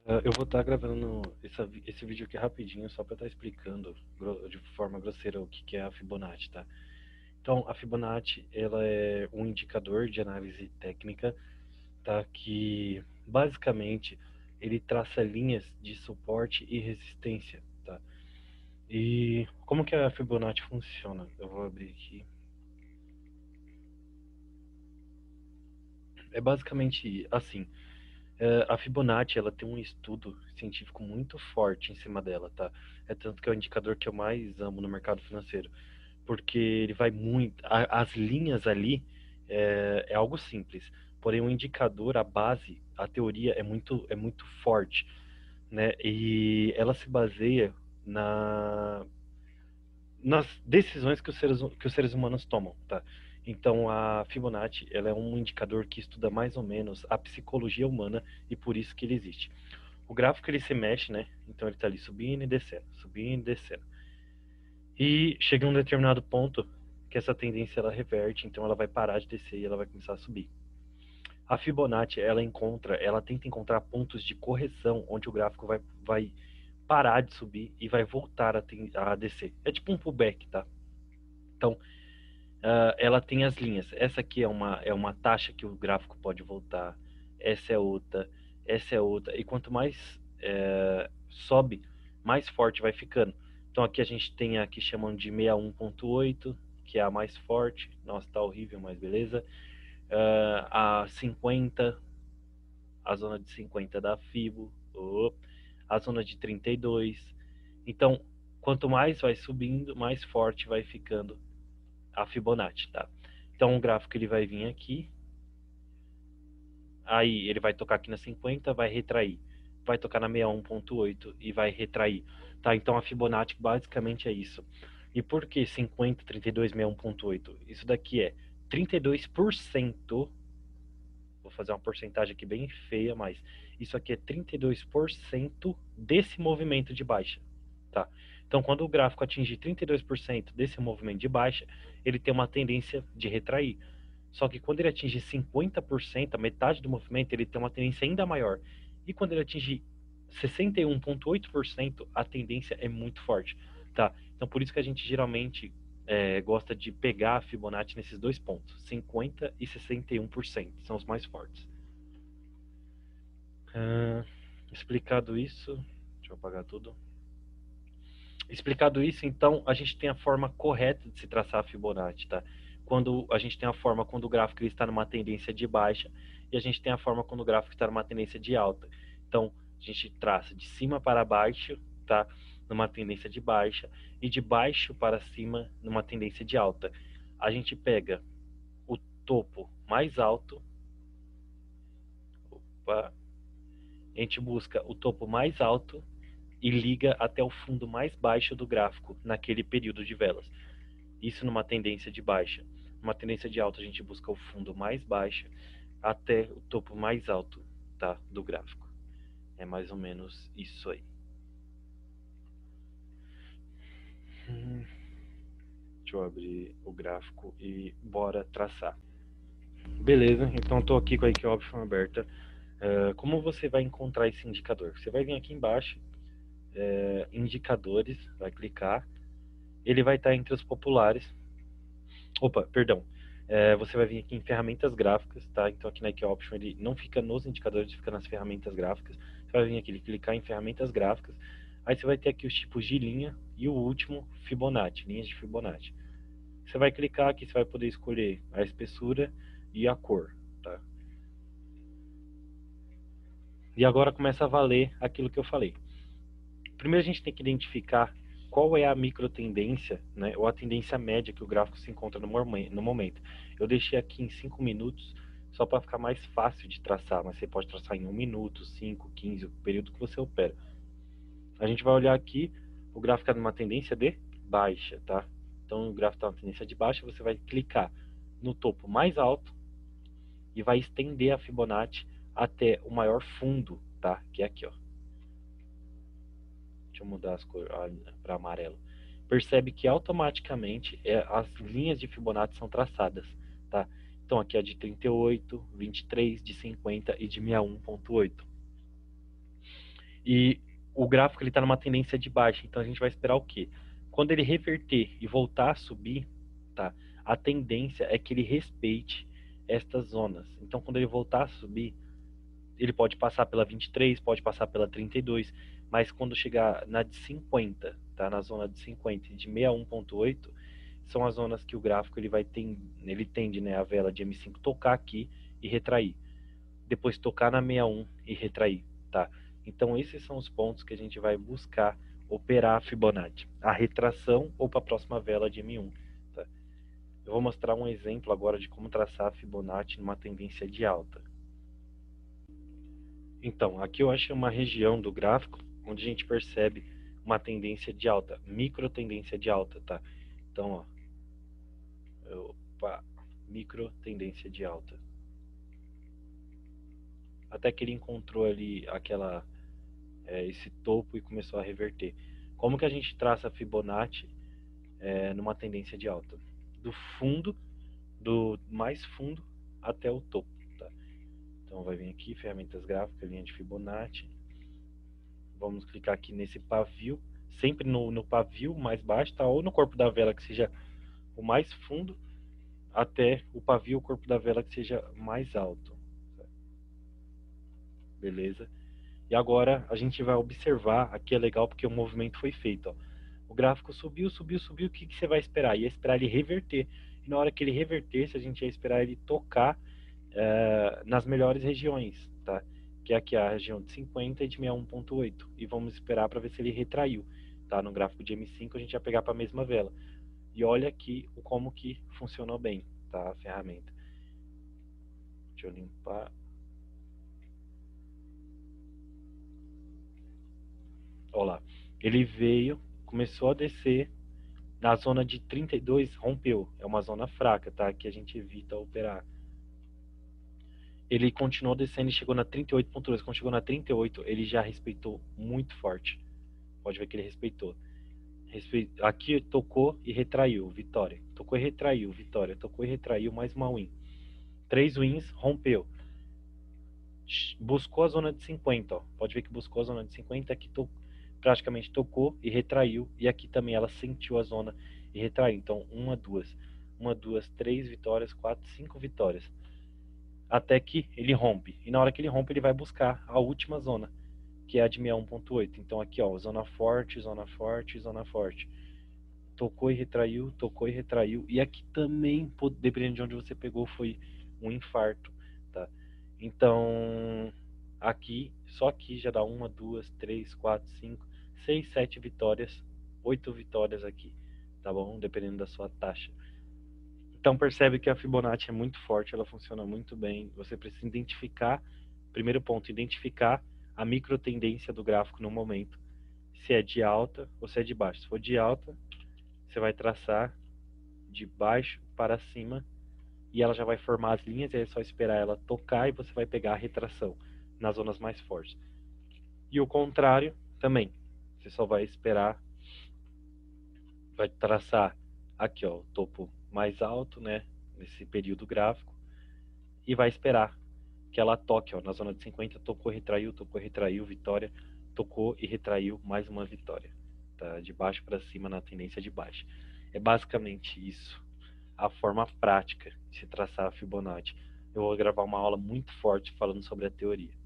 Eu vou estar gravando esse vídeo aqui rapidinho, só para estar explicando de forma grosseira o que é a Fibonacci, tá? Então, a Fibonacci, ela é um indicador de análise técnica, tá? Que basicamente ele traça linhas de suporte e resistência, tá? E como que a Fibonacci funciona? Eu vou abrir aqui. É basicamente assim. A Fibonacci, ela tem um estudo científico muito forte em cima dela, tá? É tanto que é o indicador que eu mais amo no mercado financeiro, porque ele vai muito, as linhas ali é algo simples, porém o indicador, a base, a teoria é muito forte, né? E ela se baseia na nas decisões que os seres humanos tomam, tá? Então a Fibonacci, ela é um indicador que estuda mais ou menos a psicologia humana e por isso que ele existe. O gráfico ele se mexe, né? Então ele está ali subindo e descendo, subindo e descendo. E chega um determinado ponto que essa tendência ela reverte, então ela vai parar de descer e ela vai começar a subir. A Fibonacci, ela tenta encontrar pontos de correção onde o gráfico vai parar de subir e vai voltar a descer. É tipo um pullback, tá? Então, ela tem as linhas. Essa aqui é uma taxa que o gráfico pode voltar. Essa é outra. Essa é outra. E quanto mais sobe, mais forte vai ficando. Então aqui a gente tem a que chamam de 61.8, que é a mais forte. Nossa, tá horrível, mas beleza. A 50, a zona de 50 da Fibo. A zona de 32. Então, quanto mais vai subindo, mais forte vai ficando a Fibonacci, tá? Então o gráfico ele vai vir aqui, aí ele vai tocar aqui na 50, vai retrair. Vai tocar na 61.8 e vai retrair, tá? Então a Fibonacci basicamente é isso. E por que 50, 32, 61.8? Isso daqui é 32%. Vou fazer uma porcentagem aqui bem feia, mas isso aqui é 32% desse movimento de baixa, tá? Então, quando o gráfico atingir 32% desse movimento de baixa, ele tem uma tendência de retrair. Só que quando ele atingir 50%, a metade do movimento, ele tem uma tendência ainda maior. E quando ele atingir 61,8%, a tendência é muito forte, tá? Então, por isso que a gente geralmente gosta de pegar a Fibonacci nesses dois pontos, 50% e 61%, são os mais fortes. Ah, explicado isso, deixa eu apagar tudo. Explicado isso, então a gente tem a forma correta de se traçar a Fibonacci, tá? Quando a gente tem a forma quando o gráfico está numa tendência de baixa e a gente tem a forma quando o gráfico está numa tendência de alta. Então a gente traça de cima para baixo, tá? Numa tendência de baixa e de baixo para cima numa tendência de alta. A gente pega o topo mais alto, opa, a gente busca o topo mais alto e liga até o fundo mais baixo do gráfico naquele período de velas. Isso numa tendência de baixa. Numa tendência de alta, a gente busca o fundo mais baixo até o topo mais alto, tá, do gráfico. É mais ou menos isso aí. Deixa eu abrir o gráfico e bora traçar. Beleza, então estou aqui com a Equi Option aberta. Como você vai encontrar esse indicador? Você vai vir aqui embaixo, indicadores, vai clicar. Ele vai estar entre os populares. Opa, perdão. Você vai vir aqui em ferramentas gráficas, tá? Então aqui na Key Option ele não fica nos indicadores, fica nas ferramentas gráficas. Você vai vir aqui clicar em ferramentas gráficas. Aí você vai ter aqui os tipos de linha e o último Fibonacci, linhas de Fibonacci. Você vai clicar aqui, você vai poder escolher a espessura e a cor, tá? E agora começa a valer aquilo que eu falei. Primeiro a gente tem que identificar qual é a microtendência, né, ou a tendência média que o gráfico se encontra no momento. Eu deixei aqui em 5 minutos, só para ficar mais fácil de traçar, mas você pode traçar em 1 minuto, 5, 15, o período que você opera. A gente vai olhar aqui, o gráfico está numa tendência de baixa, tá? Então o gráfico está numa tendência de baixa, você vai clicar no topo mais alto e vai estender a Fibonacci até o maior fundo, tá? Que é aqui, ó. Deixa eu mudar as cores para amarelo. Percebe que automaticamente as linhas de Fibonacci são traçadas, tá? Então aqui é de 38, 23, de 50 e de 61.8. E o gráfico ele está numa tendência de baixa, então a gente vai esperar o quê? Quando ele reverter e voltar a subir, tá? A tendência é que ele respeite estas zonas. Então, quando ele voltar a subir, ele pode passar pela 23, pode passar pela 32, mas quando chegar na de 50, tá? Na zona de 50 e de 61.8, são as zonas que o gráfico ele tende, né, a vela de M5 tocar aqui e retrair. Depois tocar na 61 e retrair, tá? Então esses são os pontos que a gente vai buscar operar a Fibonacci, a retração ou para a próxima vela de M1, tá? Eu vou mostrar um exemplo agora de como traçar a Fibonacci numa tendência de alta. Então, aqui eu achei uma região do gráfico onde a gente percebe uma tendência de alta, micro tendência de alta, tá? Então, ó, opa, micro tendência de alta. Até que ele encontrou ali esse topo e começou a reverter. Como que a gente traça a Fibonacci numa tendência de alta? Do fundo, do mais fundo até o topo, tá? Então vai vir aqui, ferramentas gráficas, linha de Fibonacci. Vamos clicar aqui nesse pavio, sempre no pavio mais baixo, tá? Ou no corpo da vela que seja o mais fundo, até o pavio, o corpo da vela que seja mais alto. Tá? Beleza? E agora a gente vai observar, aqui é legal porque o movimento foi feito, ó. O gráfico subiu, subiu, subiu, o que você vai esperar? Ia esperar ele reverter. E na hora que ele revertesse, a gente ia esperar ele tocar nas melhores regiões, tá? Que é aqui a região de 50 e de 61.8. E vamos esperar para ver se ele retraiu, tá? No gráfico de M5 a gente vai pegar para a mesma vela. E olha aqui como que funcionou bem, tá? A ferramenta. Deixa eu limpar. Olha lá. Ele veio, começou a descer. Na zona de 32, rompeu. É uma zona fraca, tá? Que a gente evita operar. Ele continuou descendo e chegou na 38.2. Quando chegou na 38, ele já respeitou muito forte. Pode ver que ele respeitou. Aqui tocou e retraiu, vitória. Tocou e retraiu, vitória. Tocou e retraiu, mais uma win. 3 wins, rompeu. Buscou a zona de 50, ó. Pode ver que buscou a zona de 50, aqui praticamente tocou e retraiu. E aqui também ela sentiu a zona e retraiu. Então, uma, duas, 3 vitórias, 4, 5 vitórias. Até que ele rompe. E na hora que ele rompe, ele vai buscar a última zona, que é a de 61.8. Então aqui, ó, zona forte, zona forte, zona forte. Tocou e retraiu, tocou e retraiu. E aqui também, dependendo de onde você pegou, foi um infarto, tá? Então, aqui, só aqui já dá uma, duas, três, quatro, cinco, seis, 7 vitórias, 8 vitórias aqui, tá bom? Dependendo da sua taxa. Então percebe que a Fibonacci é muito forte, ela funciona muito bem. Você precisa identificar, primeiro ponto, identificar a micro tendência do gráfico no momento. Se é de alta ou se é de baixo. Se for de alta, você vai traçar de baixo para cima e ela já vai formar as linhas, e aí é só esperar ela tocar e você vai pegar a retração nas zonas mais fortes. E o contrário também. Você só vai esperar, vai traçar aqui, ó, o topo mais alto, né, nesse período gráfico, e vai esperar que ela toque, ó, na zona de 50, tocou, retraiu, vitória, tocou e retraiu, mais uma vitória, tá? De baixo para cima na tendência de baixa. É basicamente isso, a forma prática de se traçar a Fibonacci. Eu vou gravar uma aula muito forte falando sobre a teoria.